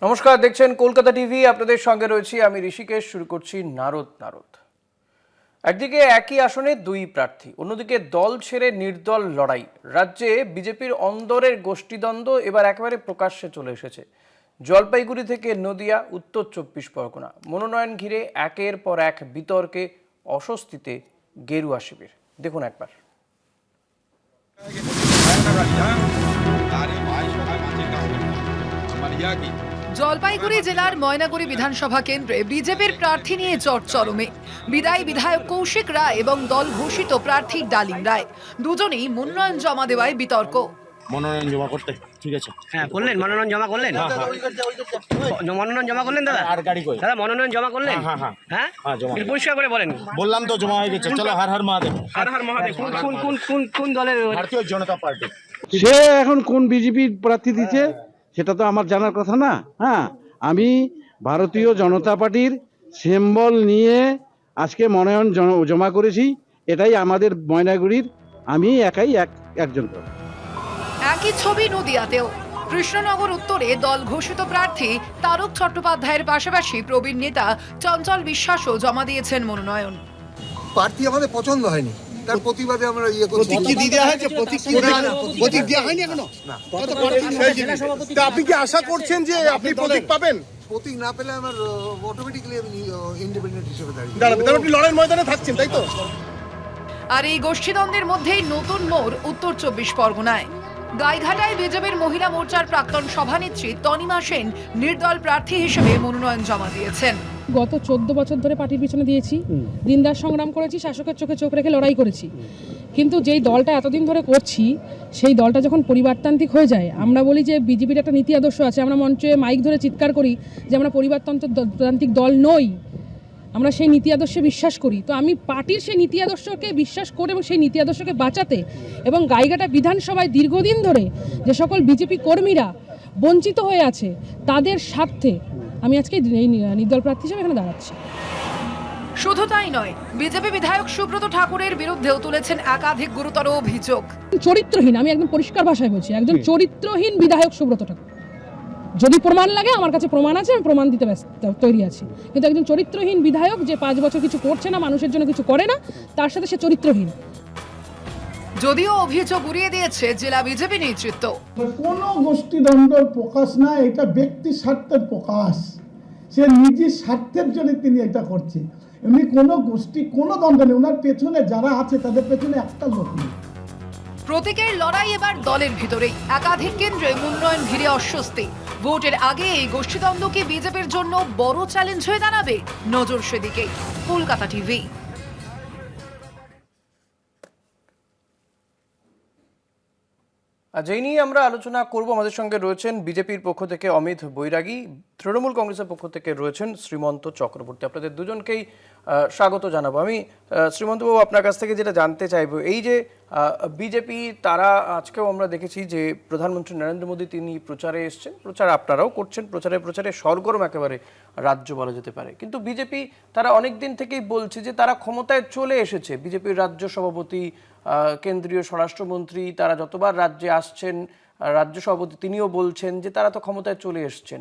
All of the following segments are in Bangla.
নমস্কার, দেখছেন কলকাতা টিভি। আপনাদের সঙ্গে রয়েছি আমি ঋষিকেশ। শুরু করছি নারদ। একদিকে একই আসনে দুই প্রার্থী, অন্যদিকে দল ছেড়ে নির্দল লড়াই। রাজ্যে বিজেপির অন্দরের গোষ্ঠীদ্বন্দ্ব এবার একেবারে প্রকাশ্যে চলে এসেছে। জলপাইগুড়ি থেকে নদিয়া, উত্তর 24 পরগনা, মনোনয়ন ঘিরে একের পর এক বিতর্কে, অস্বস্তিতে গেরুয়া শিবির। দেখুন একবার। জলপাইগুড়ি জেলার ময়নাগুড়ি বিধানসভা কেন্দ্রে বিজেপির প্রার্থী নিয়ে চরমে। বিদায়ী বিধায়ক কৌশিক রায় এবং দল ঘোষিত প্রার্থী ডালিম রায় দুজনেই মনোনয়ন জমা দেওয়ায় বিতর্ক। মনোনয়ন জমা করতে ঠিক আছে। হ্যাঁ করলেন, মনোনয়ন জমা করলেন। মনোনয়ন জমা করলেন দাদা? আর গাড়ি কই দাদা মনোনয়ন জমা করলেন? হ্যাঁ হ্যাঁ হ্যাঁ হ্যাঁ জমা। একটু পরিষ্কার করে বলেন। বললাম তো জমা হয়ে গেছে। চলো হর হর মহাদেব। হর হর মহাদেব। কোন কোন কোন কোন দলের? ভারতীয় জনতা পার্টি। সে এখন কোন বিজেপির প্রার্থী দিচ্ছে সেটা তো আমার জানার কথা না। হ্যাঁ, আমি ভারতীয় জনতা পার্টির সিম্বল নিয়ে আজকে মনোনয়ন জমা করেছি। এটাই আমাদের ময়নাগুড়ির, আমি একাই একজন। একই ছবি নদিয়াতেও। কৃষ্ণনগর উত্তরে দল ঘোষিত প্রার্থী তারক চট্টোপাধ্যায়ের পাশাপাশি প্রবীণ নেতা চঞ্চল বিশ্বাসও জমা দিয়েছেন মনোনয়ন। প্রার্থী আমাদের পছন্দ হয়নি, তার প্রতিবাদে আমরা প্রতীক কি দিয়ে দেওয়া হয়েছে? প্রতীক দেওয়া হয়নি এখনো? তা আপনি কি আশা করছেন যে আপনি প্রতীক পাবেন? প্রতীক না পেলে আমার অটোমেটিক্যালি আমি ইন্ডিপেন্ডেন্ট হিসেবে দাঁড়িয়ে। দাঁড়াবেন, আপনি লড়াইয়ের ময়দানে থাকছেন তাই তো? আর এই গোষ্ঠীদ্বন্দ্বের মধ্যেই নতুন মোড় উত্তর 24 পরগনায়। গাইঘাটায় বিজেপির মহিলা মোর্চার প্রাক্তন সভানেত্রী তনিমা সেন নির্দল প্রার্থী হিসেবে মনোনয়ন জমা দিয়েছেন। গত 14 বছর ধরে পার্টির পিছনে দিয়েছি, দিনদার সংগ্রাম করেছি, শাসকের চোখে চোখ রেখে লড়াই করেছি। কিন্তু যেই দলটা এতদিন ধরে করছি, সেই দলটা যখন পরিবারতান্ত্রিক হয়ে যায়, আমরা বলি যে বিজেপির একটা নীতি আদর্শ আছে, আমরা মঞ্চে মাইক ধরে চিৎকার করি যে আমরা পরিবারতান্ত্রিক দল নই, আমরা সেই নীতি আদর্শে বিশ্বাস করি। তো আমি পার্টির সেই নীতি আদর্শকে বিশ্বাস করে এবং সেই নীতি আদর্শকে বাঁচাতে এবং গাইঘাটা বিধানসভায় দীর্ঘদিন ধরে যে সকল বিজেপি কর্মীরা বঞ্চিত হয়ে আছে তাদের স্বার্থে আমি আজকে এই নির্দল প্রার্থী হিসেবে এখানে দাঁড়াচ্ছি। শুধু তাই নয়, বিজেপি বিধায়ক সুব্রত ঠাকুরের বিরুদ্ধেও তুলেছেন একাধিক গুরুতর অভিযোগ। চরিত্রহীন, আমি একদম পরিষ্কার ভাষায় বলছি, একজন চরিত্রহীন বিধায়ক সুব্রত ঠাকুর। যদি প্রমাণ লাগে, আমার কাছে প্রমাণ আছে, আমি প্রমাণ দিতে তৈরি আছি। কিন্তু একজন চরিত্রহীন বিধায়ক যে 5 বছর কিছু করছে না, মানুষের জন্য কিছু করে না, তার সাথে সে চরিত্রহীন। যদিও অভিযোগ উড়িয়ে দিয়েছে জেলা বিজেপি নেতৃত্ব। কোনো গোষ্ঠীদ্বন্দ্বের প্রকাশ না, এটা ব্যক্তি স্বার্থের প্রকাশ। সে নিজের স্বার্থের জন্য তিনি এটা করছে। এমনি কোনো গোষ্ঠী, কোনো দ্বন্দ্ব নেই। ওনার পেছনে যারা আছে তাদের পেছনে একটা লোক নেই। প্রতীকের লড়াই এবার দলের ভিতরেই। একাধিক কেন্দ্রে মনোনয়ন ঘিরে অস্বস্তি। ভোটের আগে এই গোষ্ঠীদ্বন্দ্ব কি বিজেপির জন্য বড় চ্যালেঞ্জ হয়ে দাঁড়াবে? নজর সেদিকেই। কলকাতা টিভি। আজ এই নিয়ে আমরা আলোচনা করব। আমাদের সঙ্গে রয়েছেন বিজেপির পক্ষ থেকে অমিত বৈরাগী, তৃণমূল কংগ্রেসের পক্ষ থেকে রয়েছেন শ্রীমন্ত চক্রবর্তী। আপনাদের দুজনকেই স্বাগত জানাবো। আমি শ্রীমন্তবাবু, আপনার কাছ থেকে যেটা জানতে চাইবো, এই যে বিজেপি, তারা আজকেও আমরা দেখেছি যে প্রধানমন্ত্রী নরেন্দ্র মোদী তিনি প্রচারে এসছেন, প্রচার আপনারাও করছেন, প্রচারে সরগরম একেবারে রাজ্য বলা যেতে পারে। কিন্তু বিজেপি তারা অনেক দিন থেকেই বলছে যে তারা ক্ষমতায় চলে এসেছে। বিজেপির রাজ্য সভাপতি, কেন্দ্রীয় স্বরাষ্ট্রমন্ত্রী, তারা যতবার রাজ্যে আসছেন, রাজ্য সভাপতি তিনিও বলছেন যে তারা তো ক্ষমতায় চলে এসছেন।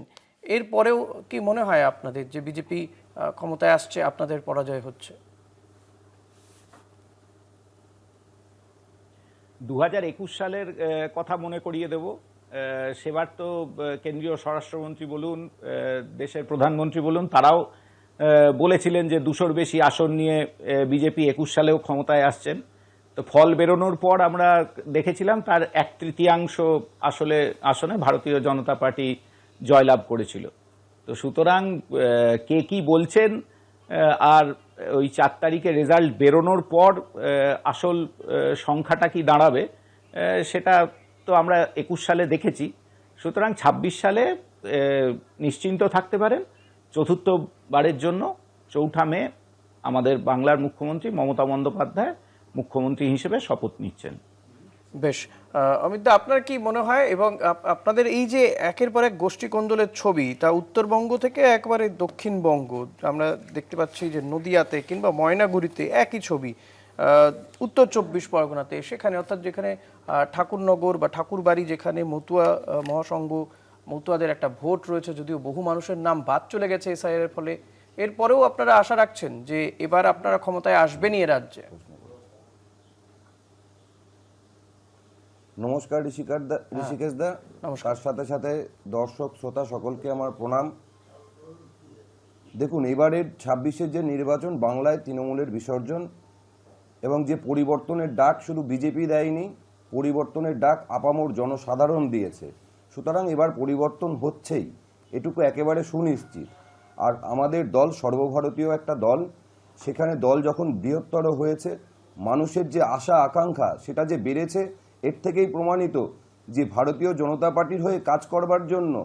এরপরেও কি মনে হয় আপনাদের যে বিজেপি ক্ষমতায় আসছে, আপনাদের পরাজয় হচ্ছে? 2021 সালের কথা মনে করিয়ে দেব। সেবার তো কেন্দ্রীয় স্বরাষ্ট্রমন্ত্রী বলুন, দেশের প্রধানমন্ত্রী বলুন, তারাও বলেছিলেন যে 200-র বেশি আসন নিয়ে বিজেপি 21 সালেও ক্ষমতায় আসছেন। তো ফল বেরোনোর পর আমরা দেখেছিলাম তার 1/3 আসনে ভারতীয় জনতা পার্টি জয়লাভ করেছিল। তো সুতরাং কে কি বলছেন আর ওই 4 তারিখে রেজাল্ট বেরোনোর পর আসল সংখ্যাটা কি দাঁড়াবে সেটা তো আমরা 21 সালে দেখেছি। সুতরাং 26 সালে নিশ্চিন্ত থাকতে পারেন, চতুর্থবারের জন্য 4 মে আমাদের বাংলার মুখ্যমন্ত্রী মমতা বন্দ্যোপাধ্যায় মুখ্যমন্ত্রী হিসেবে শপথ নিচ্ছেন। বেশ, অমিত দা, আপনার কি মনে হয়? এবং আপনাদের এই যে একের পর এক গোষ্ঠী কোন্দলের ছবি, তা উত্তরবঙ্গ থেকে একবারে দক্ষিণবঙ্গ, আমরা দেখতে পাচ্ছি যে নদিয়াতে কিংবা ময়নাগুড়িতে একই ছবি, উত্তর 24 পরগনাতে, সেখানে অর্থাৎ যেখানে ঠাকুরনগর বা ঠাকুরবাড়ি, যেখানে মতুয়া মহাসংঘ মতুয়াদের একটা ভোট রয়েছে, যদিও বহু মানুষের নাম বাদ চলে গেছে এসআইআর এর ফলে, এরপরেও আপনারা আশা রাখছেন যে এবার আপনারা ক্ষমতায় আসবেনই এ রাজ্যে? নমস্কার ঋষিকেশ দা, তার সাথে সাথে দর্শক শ্রোতা সকলকে আমার প্রণাম। দেখুন, এবারের 26-এর যে নির্বাচন, বাংলায় তৃণমূলের বিসর্জন এবং যে পরিবর্তনের ডাক শুধু বিজেপি দেয়নি, পরিবর্তনের ডাক আপামর জনসাধারণ দিয়েছে। সুতরাং এবার পরিবর্তন হচ্ছেই, এটুকু একেবারে সুনিশ্চিত। আর আমাদের দল সর্বভারতীয় একটা দল, সেখানে দল যখন বৃহত্তর হয়েছে, মানুষের যে আশা আকাঙ্ক্ষা সেটা যে বেড়েছে, এর থেকেই প্রমাণিত যে ভারতীয় জনতা পার্টির হয়ে কাজ করবার জন্য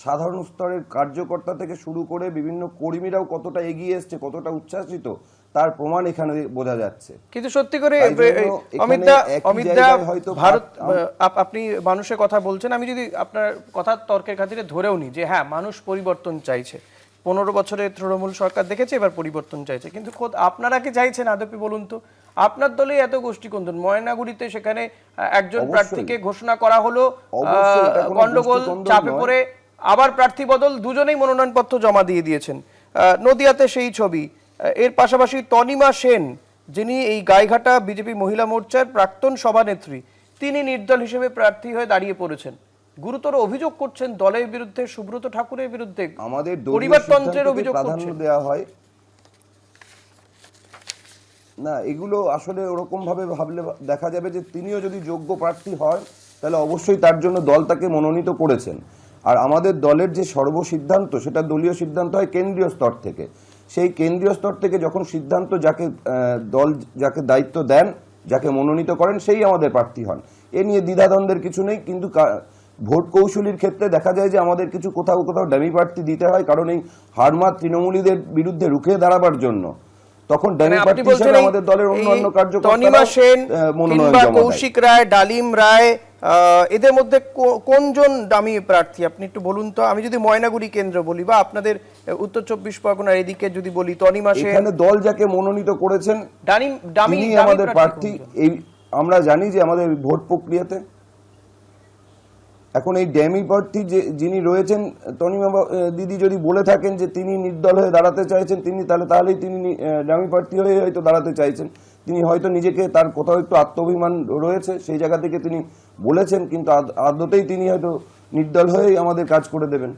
সাধারণ স্তরের কার্যকর্তা থেকে শুরু করে বিভিন্ন কর্মীরাও কতটা এগিয়ে এসছে, কতটা উচ্ছ্বাসিত, তার প্রমাণ এখানে বোঝা যাচ্ছে। কিন্তু সত্যি করে অমিতদা, ভারত, আপনি মানুষের কথা বলছেন, আমি যদি আপনার কথা তর্কের খাতিরে ধরেও নিই যে হ্যাঁ, মানুষ পরিবর্তন চাইছে, 15 বছরে তৃণমূল সরকার দেখেছে, এবার পরিবর্তন চাইছে, কিন্তু খোদ আপনারা কি চাইছেন আদপি বলুন তো? আপনার দলে এত গোষ্ঠীকন্দন, ময়নাগুড়িতে সেখানে একজন প্রার্থীকে ঘোষণা করা হলো, গন্ডগোল, চাপে পড়ে আবার প্রার্থী বদল, দুজনেই মনোনয়নপত্র জমা দিয়ে দিয়েছেন। নদিয়াতে সেই ছবি। এর পাশাপাশি তনিমা সেন, যিনি এই গাইঘাটা বিজেপি মহিলা মোর্চার প্রাক্তন সভানেত্রী, তিনি নির্দল হিসেবে প্রার্থী হয়ে দাঁড়িয়ে পড়েছেন। গুরুতর অভিযোগ করছেন দলের বিরুদ্ধে, সুব্রত ঠাকুরের বিরুদ্ধে, আমাদের পরিবারতন্ত্রের অভিযোগ প্রাধান্য দেওয়া হয় না। এগুলো আসলে ওরকম ভাবে ভাবলে দেখা যাবে যে তিনিও যদি যোগ্য প্রার্থী হয়, তাহলে অবশ্যই তার জন্য দল তাকে মনোনীত করেছেন। আর আমাদের দলের যে সর্বসিদ্ধান্ত, সেটা দলীয় সিদ্ধান্ত হয় কেন্দ্রীয় স্তর থেকে। সেই কেন্দ্রীয় স্তর থেকে যখন সিদ্ধান্ত, যাকে দল যাকে দায়িত্ব দেন, যাকে মনোনীত করেন, সেই আমাদের প্রার্থী হন। এ নিয়ে দ্বিধাদ্বন্দ্বের কিছু নেই। কিন্তু ভোট কৌশলীর ক্ষেত্রে দেখা যায় যে আমাদের কিছু কোথাও কোথাও ডামি প্রার্থী দিতে হয়, কারণ এই হারমাত তৃণমূলীদের বিরুদ্ধে রুখে দাঁড়াবার জন্য। তখন ডামি প্রার্থী হিসেবে আমাদের দলের অন্যান্য তনিমা সেন কিংবা কৌশিক রায়, ডালিম রায়, এদের মধ্যে কোনজন ডামি প্রার্থী আপনি একটু বলুন তো? আমি যদি ময়নাগুড়ি কেন্দ্র বলি বা আপনাদের উত্তর 24 পরগনার এদিকে যদি বলি, তনিমা সেন, এখানে দল যাকে মনোনীত করেছেন ডামি আমাদের প্রার্থী। এই আমরা জানি যে আমাদের ভোট প্রক্রিয়াতে এখন এই ড্যামি প্রার্থী যিনি রয়েছেন, তনিমা দিদি যদি বলে থাকেন যে তিনি নির্দল হয়ে দাঁড়াতে চাইছেন, তাহলেই তিনি ড্যামি প্রার্থী হয়ে হয়তো দাঁড়াতে চাইছেন। তিনি হয়তো নিজেকে, তার কোথাও একটু আত্মাভিমান রয়েছে, সেই জায়গা থেকে তিনি বলেছেন, কিন্তু আদতেই তিনি হয়তো নির্দল হয়েই আমাদের কাজ করে দেবেন।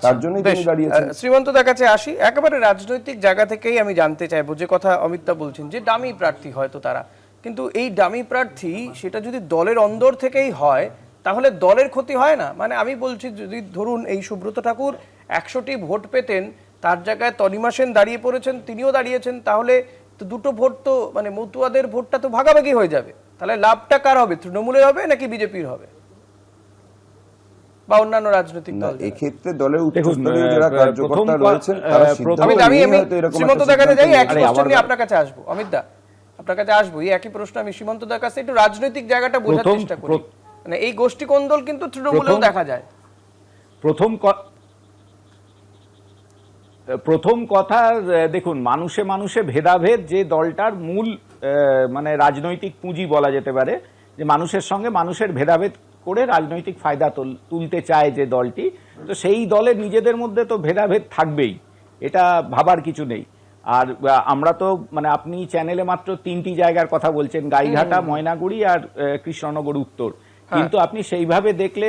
তার জন্যই তিনি দাঁড়িয়েছেন। শ্রীমন্তদার কাছে আসি, একেবারে রাজনৈতিক জায়গা থেকেই আমি জানতে চাইবো, যে কথা অমিতদা বলছেন যে ডামি প্রার্থী হয়তো তারা, কিন্তু এই ডামি প্রার্থী সেটা যদি দলের অন্দর থেকেই হয়, তাহলে দলের ক্ষতি হয় না? মানে আমি বলছি, যদি ধরুন এই সুব্রত ঠাকুর 100টি ভোট পেতেন, তার জায়গায় তনিমা সেন দাঁড়িয়ে পড়েছেন, তিনিও দাঁড়িয়েছেন, তাহলে তো দুটো ভোট তো, মানে মতুয়াদের ভোটটা তো ভাগাভাগি হয়ে যাবে। তাহলে লাভটা কার হবে? তৃণমূলের হবে নাকি বিজেপির হবে বা অন্যান্য রাজনৈতিক দল? এই ক্ষেত্রে দলের উচ্চস্তরীয় যারা কার্যকর্তা রয়েছেন, তারা সিদ্ধান্ত নিয়ে হয়তো এরকম একটা শ্রীমন্তদার কাছে যাই, একই প্রশ্ন নিয়ে আপনার কাছে আসবো। অমিতদা, আপনার কাছে আসবো, এই একই প্রশ্ন আমি শ্রীমন্তদার কাছে, একটু রাজনৈতিক জায়গাটা বোঝার চেষ্টা করি। মানে এই গোষ্ঠী কোন্দল কিন্তু তৃণমূলেও দেখা যায়। প্রথম কথা, দেখুন, মানুষে মানুষে ভেদাভেদ যে দলটার মূল মানে রাজনৈতিক পুঁজি বলা যেতে পারে, যে মানুষের সঙ্গে মানুষের ভেদাভেদ করে রাজনৈতিক ফায়দা তুলতে চায় যে দলটি, তো সেই দলের নিজেদের মধ্যে তো ভেদাভেদ থাকবেই, এটা ভাবার কিছু নেই। আর আমরা তো, মানে আপনি চ্যানেলে মাত্র 3টি জায়গার কথা বলছেন, গাইঘাটা, ময়নাগুড়ি আর কৃষ্ণনগর উত্তর, কিন্তু আপনি সেইভাবে দেখলে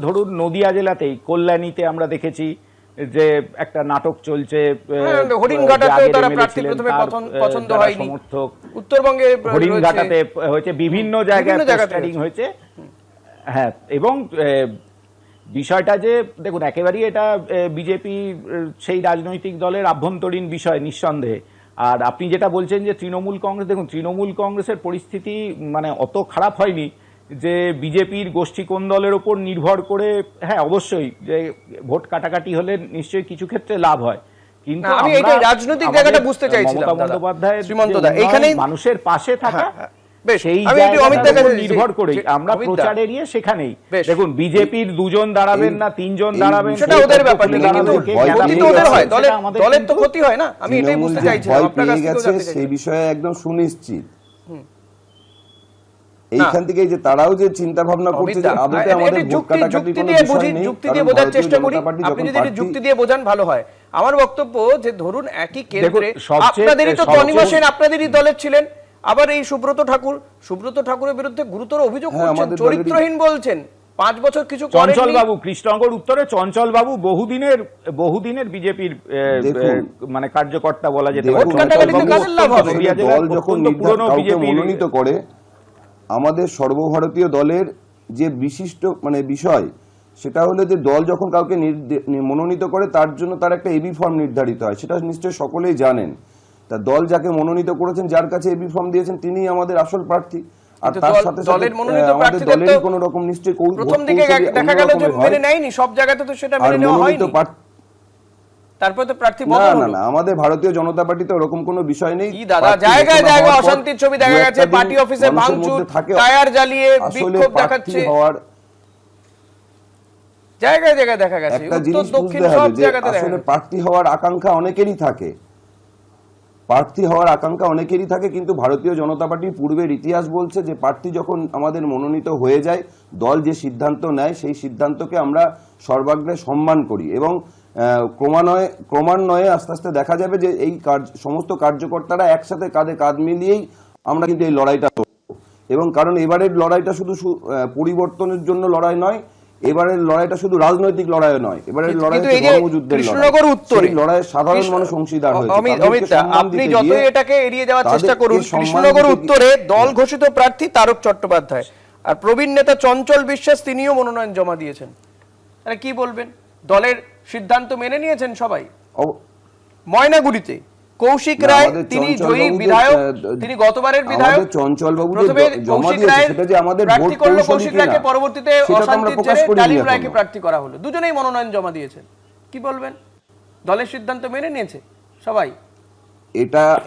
ধরুন নদিয়া জেলাতেই কল্যাণীতে আমরা দেখেছি যে একটা নাটক চলছে, সমর্থক, উত্তরবঙ্গে হরিণঘাটাতে হয়েছে, বিভিন্ন জায়গায় পোস্টারিং হয়েছে। হ্যাঁ, এবং বিষয়টা যে দেখুন, একেবারেই এটা বিজেপি সেই রাজনৈতিক দলের আভ্যন্তরীণ বিষয় নিঃসন্দেহে। আর আপনি যেটা বলছেন যে তৃণমূল কংগ্রেস, দেখুন, তৃণমূল কংগ্রেসের পরিস্থিতি মানে অত খারাপ হয়নি যে বিজেপির গোষ্ঠী কোন দলের ওপর নির্ভর করে। হ্যাঁ, অবশ্যই যে ভোট কাটাকাটি হলে নিশ্চয়ই কিছু ক্ষেত্রে লাভ হয়, কিন্তু আমি এই রাজনৈতিক জায়গাটা বুঝতে চাইছিলাম মমতা বন্দ্যোপাধ্যায় শ্রীমন্তদা এখানেই মানুষের পাশে থাকা, সেই নির্ভর করে আমরা প্রচার এরিয়ে সেখানেই দেখুন, বিজেপির 2জন দাঁড়াবেন না 3জন দাঁড়াবেন, সেটা ওদের ব্যাপার, কিন্তু ক্ষতি তো ওদের হয়, দলের তো ক্ষতি হয় না? আমি এটাই বুঝতে চাইছিলাম আপনার কাছে। সেই বিষয়ে একদম সুনিশ্চিত এইখান থেকে যে তারাও যে চিন্তা ভাবনা করছে যে আদতে আমাদের ভোট কাটাকাটি কোনো বিষয় নেই, যুক্তি দিয়ে বোঝার চেষ্টা করি, আপনি যদি এটা যুক্তি দিয়ে বোঝান ভালো হয়। আমার বক্তব্য যে ধরুন একই কেন্দ্রে আপনাদেরই তো তনিমা সেন আপনাদেরই দলের ছিলেন, আবার এই সুব্রত ঠাকুরের বিরুদ্ধে গুরুতর অভিযোগ করছেন, চরিত্রহীন বলছেন, 5 বছর কিছু করেননি। চঞ্চল বাবু, কৃষ্ণনগর উত্তরে চঞ্চল বাবু বহুদিনের বিজেপির মানে কার্যকর্তা বলা যেতে পারে। দল যখন কাউকে মনোনীত করে, আমাদের সর্বভারতীয় দলের যে বিশিষ্ট মানে বিষয় সেটা হলো যে দল যখন কাউকে মনোনীত করে তার জন্য তার একটা এবি ফর্ম নির্ধারিত হয়, সেটা নিশ্চয়ই সকলেই জানেন। তা দল যাকে মনোনীত করেছেন, যার কাছে এবি ফর্ম দিয়েছেন, তিনিই আমাদের আসল প্রার্থী। আর তার সাথে দলের মনোনীত প্রার্থীদের তো কোনো রকম নিশ্চয়ই প্রথম দিকে দেখা গেল যে মেনে নেয়নি, সব জায়গাতে তো সেটা মেনে নেওয়া হয়নি, তারপর তো প্রার্থী বদল হলো। না, আমাদের ভারতীয় জনতা পার্টিতে ওরকম কোনো বিষয় নেই। কি দাদা, জায়গায় জায়গায় অশান্তির ছবি দেখা গেছে, পার্টি অফিসে ভাঙচুর, টায়ার জ্বালিয়ে বিক্ষোভ দেখাচ্ছে, জায়গায় জায়গায় দেখা গেছে, উত্তর দক্ষিণ সব জায়গাতে দেখা গেছে। প্রার্থী হওয়ার আকাঙ্ক্ষা অনেকেরই থাকে, কিন্তু ভারতীয় জনতা পার্টির পূর্বের ইতিহাস বলছে যে প্রার্থী যখন আমাদের মনোনীত হয়ে যায়, দল যে সিদ্ধান্ত নেয় সেই সিদ্ধান্তকে আমরা সর্বাগ্রে সম্মান করি, এবং ক্রমান্বয়ে আস্তে আস্তে দেখা যাবে যে এই সমস্ত কার্যকর্তারা একসাথে কাঁধে কাঁধ মিলিয়েই আমরা কিন্তু এই লড়াইটা করব। এবং কারণ এবারের লড়াইটা শুধু পরিবর্তনের জন্য লড়াই নয়, এবারের লড়াইটা শুধু রাজনৈতিক লড়াই নয়, এবারের লড়াই হচ্ছে ধর্মযুদ্ধের লড়াই। লড়াইয়ে সাধারণ মানুষ অংশীদার হয়েছে। আপনি যতই এটাকে এড়িয়ে যাওয়ার চেষ্টা করুন, কৃষ্ণনগর উত্তরে দল ঘোষিত প্রার্থী তারক চট্টোপাধ্যায়, আর প্রবীণ নেতা চঞ্চল বিশ্বাস তিনিও মনোনয়ন জমা দিয়েছেন। তাহলে কি বলবেন? দলের সিদ্ধান্ত মেনে নিয়েছেন সবাই। ময়নাগুড়িতে কৌশিক রায় তিনি জয়ী বিধায়ক, তিনি গতবারের বিধায়ক। চঞ্চল বাবু প্রথমে কৌশিক রায় প্রার্থী করলো, কৌশিক রায়কে পরবর্তীতে অশান্তির জেরে ডালিম রায়কে প্রার্থী করা হলো, দুজনেই মনোনয়ন জমা দিয়েছেন। কি বলবেন? দলের সিদ্ধান্ত মেনে নিয়েছে সবাই।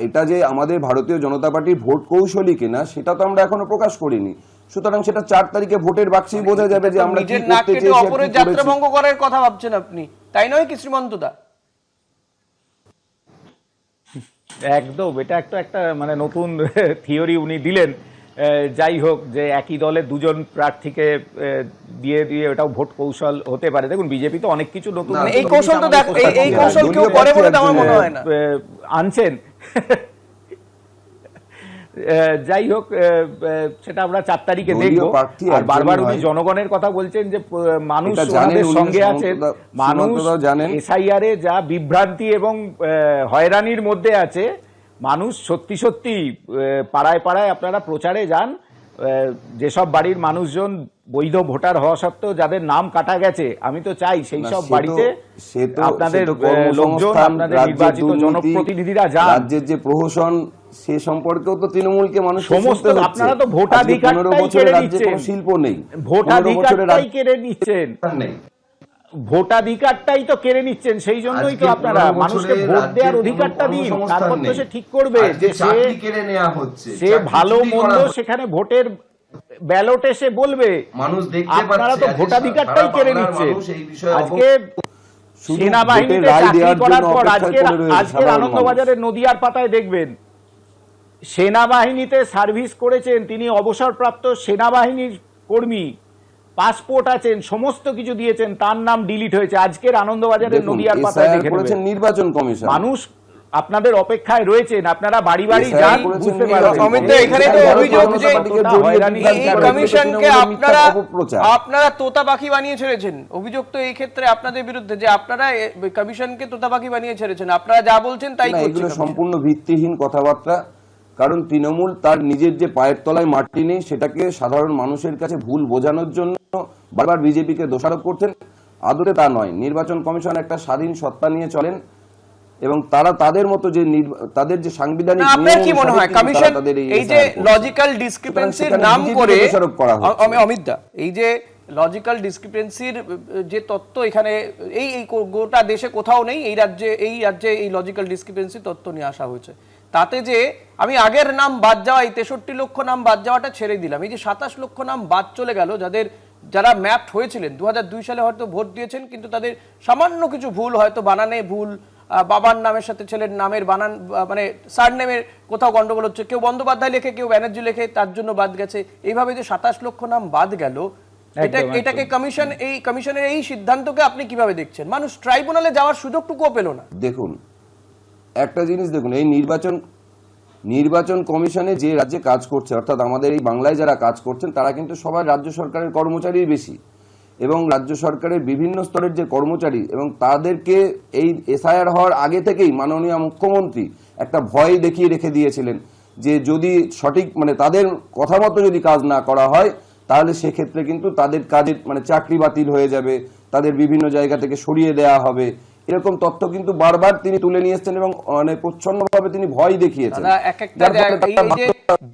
এটা যে আমাদের ভারতীয় জনতা পার্টির ভোট কৌশলী কিনা সেটা তো আমরা এখনো প্রকাশ করিনি, সুতরাং সেটা 4 তারিখে ভোটের বাক্সেই বোঝা যাবে যে আমরা কি করতে চাইছি। অপরের যাত্রা ভঙ্গ করার কথা ভাবছেন আপনি, তাই নয় কি শ্রীমন্ত দা? একদম, এটা একটা মানে নতুন থিওরি উনি দিলেন। যাই হোক, যে একই দলে দুজন প্রার্থীকে দিয়ে ওটাও ভোট কৌশল হতে পারে। দেখুন, বিজেপি তো অনেক কিছু নতুন এই কৌশল তো এই কৌশল কেউ করে বলে আমার মনে হয় না আনছেন। যাই হোক, সেটা আমরা 4 তারিখে দেখবো। আর বারবার উনি জনগণের কথা বলছেন যে মানুষ ওনাদের সঙ্গে আছেন, মানুষ এসআইআর এ যা বিভ্রান্তি এবং হয়রানির মধ্যে আছে, মানুষ সত্যি সত্যি পাড়ায় পাড়ায় আপনারা প্রচারে যান, যেসব বাড়ির মানুষজন বৈধ ভোটার হওয়া সত্ত্বেও যাদের নাম কাটা গেছে, আমি তো চাই সেই সব বাড়িতে আপনাদের লোকজন, আপনাদের নির্বাচিত জনপ্রতিনিধিরা যান। রাজ্যের যে প্রহসন সে সম্পর্কেও তো তৃণমূলকে মানুষ সমস্ত, আপনারা তো ভোটাধিকারটাই কেড়ে নিচ্ছেন, শিল্প নেই, ভোটাধিকারটাই কেড়ে নিচ্ছেন, ভোটাধিকারটাই তো কেড়ে নিচ্ছেন। সেই জন্যই তো আপনারা মানুষকে ভোট দেওয়ার অধিকারটা দিন, তারপর তো সে ঠিক করবে যে সে ভালো মন্দ সেখানে ভোটের ব্যালটে সে বলবে। আপনারা তো ভোটাধিকারটাই কেড়ে নিচ্ছেন। আজকে সেনাবাহিনীতে চাকরি করার পর আজকের আনন্দবাজারের নদিয়ার পাতায় দেখবেন, সেনাবাহিনীতে সার্ভিস করেছেন তিনি, অবসরপ্রাপ্ত সেনাবাহিনীর কর্মী, পাসপোর্ট আছেন, সমস্ত কিছু দিয়েছেন, তার নাম ডিলিট হয়েছে। আজকের আনন্দবাজারের নদিয়ার পাতায় দেখে নেবেন। নির্বাচন কমিশন, মানুষ আপনাদের অপেক্ষায় রয়েছেন, আপনারা বাড়ি বাড়ি যান, বুঝতে পারবেন। এখানে তো অভিযোগ যে এই কমিশনকে আপনারা তোতা পাখি বানিয়ে ছেড়েছেন। অভিযোগ তো এই ক্ষেত্রে আপনাদের বিরুদ্ধে যে আপনারা কমিশনকে তোতা পাখি বানিয়ে ছেড়েছেন, আপনারা যা বলছেন তাই করছেন। এগুলো সম্পূর্ণ ভিত্তিহীন কথাবার্তা। কারণ তৃণমূল তার নিজের যে পায়ের তলায় মাটি নেই সেটাকে সাধারণ মানুষের কাছে ভুল বোঝানোর জন্য বারবার বিজেপিকে দোষারোপ করছেন। আদতে তা নয়। নির্বাচন কমিশন একটা স্বাধীন সত্তা নিয়ে চলেন এবং তারা তাদের মতো যে তাদের যে সাংবিধানিক নিয়ম, আপনার কি মনে হয় কমিশন এই যে লজিক্যাল ডিসক্রিপেন্সির নাম করে অমিত দা, এই যে লজিক্যাল ডিসক্রিপেন্সির যে তত্ত্ব এখানে এই গোটা দেশে কোথাও নেই, এই রাজ্যে এই লজিক্যাল ডিসক্রিপেন্সি তত্ত্ব নিয়ে আসা হয়েছে, তাতে যে আমি আগের নাম বাদ যাওয়া, এই 63 লক্ষ নাম বাদ যাওয়াটা ছেড়ে দিলাম, এই যে 27 লক্ষ নাম বাদ চলে গেল যারা ম্যাপড হয়েছিলেন 2002 সালে হয়তো ভোট দিয়েছেন, কিন্তু তাদের সামান্য কিছু ভুল, হয়তো বানানে ভুল, বাবার নামের সাথে ছেলের নামের বানান মানে সার নেমের কোথাও গন্ডগোল হচ্ছে, কেউ বন্দ্যোপাধ্যায় লেখে কেউ ব্যানার্জি লেখে, তার জন্য বাদ গেছে। এইভাবে যে 27 লক্ষ নাম বাদ গেল, এটাকে কমিশনের এই সিদ্ধান্তকে আপনি কিভাবে দেখছেন? মানুষ ট্রাইব্যুনালে যাওয়ার সুযোগটুকুও পেল না। দেখুন, একটা জিনিস দেখুন, এই নির্বাচন কমিশনে যে রাজ্যে কাজ করছে, অর্থাৎ আমাদের এই বাংলায় যারা কাজ করছেন তারা কিন্তু সবাই রাজ্য সরকারের কর্মচারী বেশি, এবং রাজ্য সরকারের বিভিন্ন স্তরের যে কর্মচারী, এবং তাদেরকে এই এসআইআর হওয়ার আগে থেকেই মাননীয় মুখ্যমন্ত্রী একটা ভয় দেখিয়ে রেখে দিয়েছিলেন যে যদি সঠিক মানে তাদের কথা মতো যদি কাজ না করা হয় তাহলে সেক্ষেত্রে কিন্তু তাদের কাজের মানে চাকরি বাতিল হয়ে যাবে, তাদের বিভিন্ন জায়গা থেকে সরিয়ে দেওয়া হবে, এরকম তথ্য কিন্তু বারবার তিনি তুলে নিয়ে এসেছেন এবং মানে প্রচ্ছন্নভাবে তিনি ভয় দেখিয়েছেন।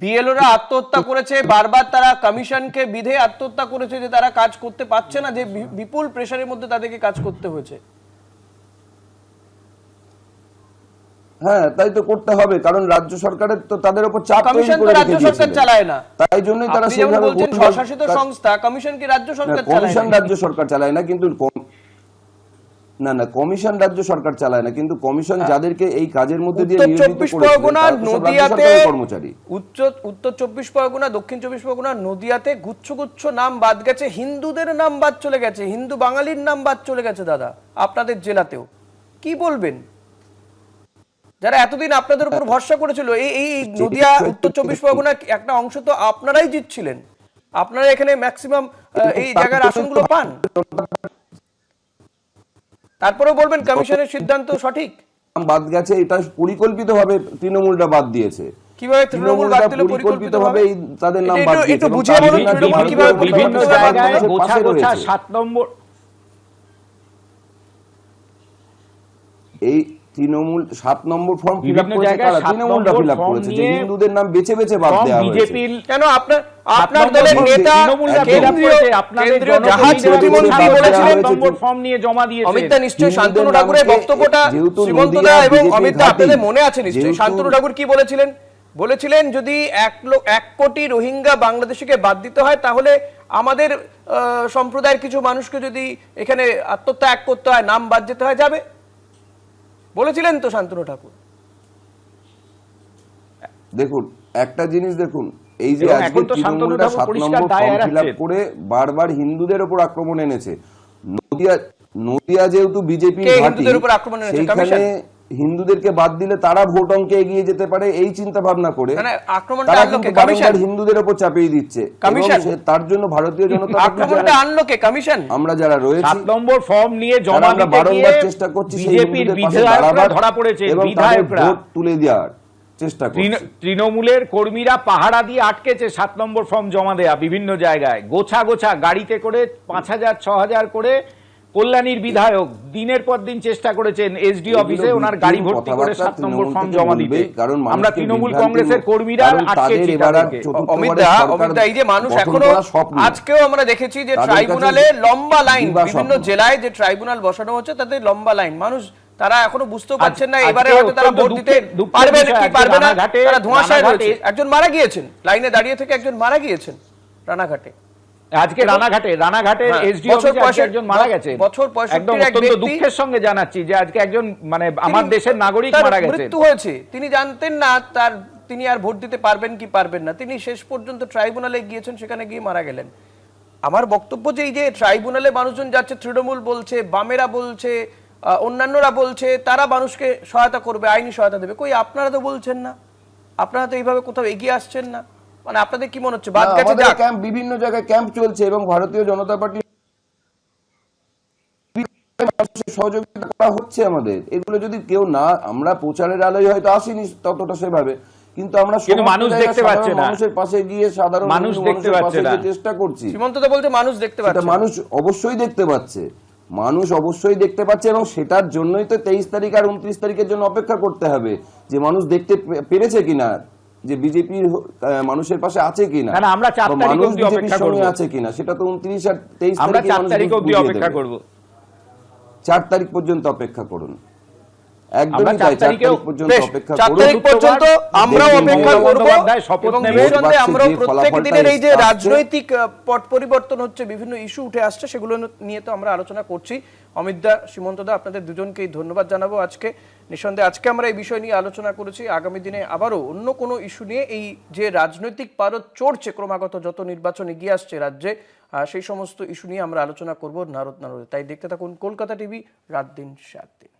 বিএলওরা আত্মহত্যা করেছে, বারবার তারা কমিশনকে বিধে আত্মহত্যা করেছে যে তারা কাজ করতে পারছে না, যে বিপুল প্রেসারের মধ্যে তাদেরকে কাজ করতে হয়েছে। হ্যাঁ, তাই তো করতে হবে, কারণ রাজ্য সরকারের তো তাদের উপর চাপ তৈরি করে রাজ্য সরকার চালায় না, তাই জন্যই তারা সেভাবে বলছেন স্বশাসিত সংস্থা, কমিশন কি রাজ্য সরকার চালায়? কমিশন রাজ্য সরকার চালায় না, কিন্তু না কমিশন রাজ্য সরকার চালায় না, কিন্তু কমিশন যাদেরকে এই কাজের মধ্যে দিয়ে নিয়োজিত করেছে কর্মচারী। উত্তর 24 পরগনা, দক্ষিণ 24 পরগনা, নদিয়াতে গুচ্ছ গুচ্ছ নাম বাদ গেছে, হিন্দুদের নাম বাদ চলে গেছে, হিন্দু বাঙালির নাম বাদ চলে গেছে। দাদা, আপনাদের জেলাতেও কি বলবেন? যারা এতদিন আপনাদের উপর ভরসা করেছিল, এই নদিয়া, উত্তর 24 পরগনা একটা অংশ তো আপনারাই জিতছিলেন, আপনারা এখানে ম্যাক্সিমাম এই জায়গার আসনগুলো পান, তারপরেও বলবেন কমিশনের সিদ্ধান্ত সঠিক? বাদ গেছে, এটা পরিকল্পিতভাবে তৃণমূলটা বাদ দিয়েছে। কিভাবে তৃণমূল বাদ দিল? পরিকল্পিতভাবে তাদের নাম বাদ দিয়েছে। একটু বুঝিয়ে বলুন তৃণমূল কিভাবে বিভিন্ন জায়গায় গোছা গোছা 7 নম্বর এই তৃণমূল 7 নম্বর ফর্ম ফিল আপ করেছে, তারা তৃণমূলটা ফিল আপ করেছে যে হিন্দুদের নাম বেছে বেছে বাদ দেওয়া হয়েছে। বিজেপি কেন আপনার দলের নেতা কেন্দ্রীয় জাহাজ প্রতিমন্ত্রী বলেছিলেন নম্বর ফর্ম নিয়ে জমা দিয়েছে। অমিত দা, নিশ্চয়ই শান্তনু ঠাকুরের বক্তব্যটা শ্রীমন্ত দা এবং অমিত দা আপনাদের মনে আছে নিশ্চয়ই। শান্তনু ঠাকুর কি বলেছিলেন? বলেছিলেন যদি 1 কোটি রোহিঙ্গা বাংলাদেশিকে বাদ দিতে হয় তাহলে আমাদের সম্প্রদায়ের কিছু মানুষকে যদি এখানে আত্মত্যাগ করতে হয়, নাম বাদ যেতে হয়, যাবে বলেছিলেন তো শান্তনু ঠাকুর। দেখুন, একটা জিনিস দেখুন, এই যে আজকে তৃণমূলটা 7 নম্বর ফর্ম ফিল আপ করে বারবার হিন্দুদের উপর আক্রমণ এনেছে, নদিয়া যেহেতু বিজেপি সেইখানে হিন্দুদেরকে বাদ দিলে তারা ভোট অঙ্কে এগিয়ে যেতে পারে এই চিন্তা ভাবনা করে তারা কিন্তু বারবার হিন্দুদের উপর চাপিয়ে দিচ্ছে। তার জন্য ভারতীয় জনতা পার্টি আমরা যারা রয়েছি 7 নম্বর ফর্ম নিয়ে জমা দিতে বারংবার চেষ্টা করছি বিজেপির বিধায়করা ধরা পড়েছে, বিধায়করা ভোট তুলে দেওয়ার চেষ্টা করছে। তৃণমূলের কর্মীরা পাহারা দিয়ে আটকেছে 7 নম্বর ফর্ম জমা দেয়া বিভিন্ন জায়গায়, গোছা গোছা গাড়িতে করে 5000 6000 করে। কল্যাণীর বিধায়ক দিনের পর দিন চেষ্টা করেছেন এসডি অফিসে ওনার গাড়ি ভর্তি করে 7 নম্বর ফর্ম জমা দিতে। আমরা তৃণমূল কংগ্রেসের কর্মীরা আটকেছি তাদেরকে। অমিত দা, এই যে মানুষ এখনো আজকেও আমরা দেখেছি যে ট্রাইব্যুনালে লম্বা লাইন, বিভিন্ন জেলায় যে ট্রাইব্যুনাল বসানো হচ্ছে তাতে লম্বা লাইন, মানুষ তারা এখনো বুঝতেও পারছেন না এবারে হয়তো তারা ভোট দিতে পারবে কি পারবে না, তারা ধোঁয়াশায় রয়েছে। একজন মারা গিয়েছেন, লাইনে দাঁড়িয়ে থেকে একজন মারা গিয়েছেন রানাঘাটে। আজকে রানাঘাটের এসডি অফিসে একজন মারা গেছে। বছর 65 এক ব্যক্তি, দুঃখের সঙ্গে জানাচ্ছি যে আজকে একজন মানে আমার দেশের নাগরিক মারা গেছে, মৃত্যু হয়েছে। তিনি জানতেন না তিনি আর ভোট দিতে পারবেন কি পারবেন না, তিনি শেষ পর্যন্ত ট্রাইব্যুনালে গিয়েছেন, সেখানে গিয়ে মারা গেলেন। আমার বক্তব্য যে এই যে ট্রাইব্যুনালে মানুষজন যাচ্ছে, তৃণমূল বলছে, বামেরা বলছে, অন্যান্যরা বলছে তারা মানুষকে সহায়তা করবে, আইনি সহায়তা দেবে, কই আপনারা তো বলছেন না, আপনারা তো এইভাবে কোথাও এগিয়ে আসছেন না। মানে আপনাদের কি মনে হচ্ছে বাদ গেছে? ক্যাম্প, বিভিন্ন জায়গায় ক্যাম্প চলছে এবং ভারতীয় জনতা পার্টি সহযোগিতা করা হচ্ছে আমাদের। এগুলো যদি কেউ না, আমরা প্রচারের আলোয় হয়তো আসিনি ততটা সেভাবে, কিন্তু আমরা মানুষ দেখতে পাচ্ছে না, মানুষের পাশে গিয়ে সাধারণ মানুষ দেখতে পাচ্ছে না, চেষ্টা করছি। সীমন্ত দা বলছে মানুষ দেখতে পাচ্ছে, মানুষ অবশ্যই দেখতে পাচ্ছে, মানুষ অবশ্যই দেখতে পাচ্ছে, এবং সেটার জন্যই তো 23 তারিখ আর 29 তারিখের জন্য অপেক্ষা করতে হবে যে মানুষ দেখতে পেরেছে কিনা, যে বিজেপি মানুষের পাশে আছে কিনা, আমরা 4 তারিখ অবধি অপেক্ষা করব, আছে কিনা সেটা তো 29 আর 23 আমরা 4 তারিখ অবধি অপেক্ষা করব। 4 তারিখ পর্যন্ত অপেক্ষা করুন, একদমই 4 তারিখ পর্যন্ত অপেক্ষা করুন। 4 তারিখ পর্যন্ত আমরাও অপেক্ষা করব এবং নিঃসন্দেহে আমরা প্রত্যেক দিনের এই যে রাজনৈতিক পট পরিবর্তন হচ্ছে, বিভিন্ন ইস্যু উঠে আসছে, সেগুলো নিয়ে তো আমরা আলোচনা করছি। অমিত দা, সীমন্ত দা, আপনাদের দুজনকেই ধন্যবাদ জানাবো। আজকে নিঃসন্দেহে আজকে আমরা এই বিষয় নিয়ে আলোচনা করেছি, আগামী দিনে আবারও অন্য কোনো ইস্যু নিয়ে, এই যে রাজনৈতিক পারদ চড়ছে ক্রমাগত যত নির্বাচন এগিয়ে আসছে রাজ্যে, সেই সমস্ত ইস্যু নিয়ে আমরা আলোচনা করব নারদ নারদে। তাই দেখতে থাকুন কলকাতা টিভি, রাত দিন 7 দিন।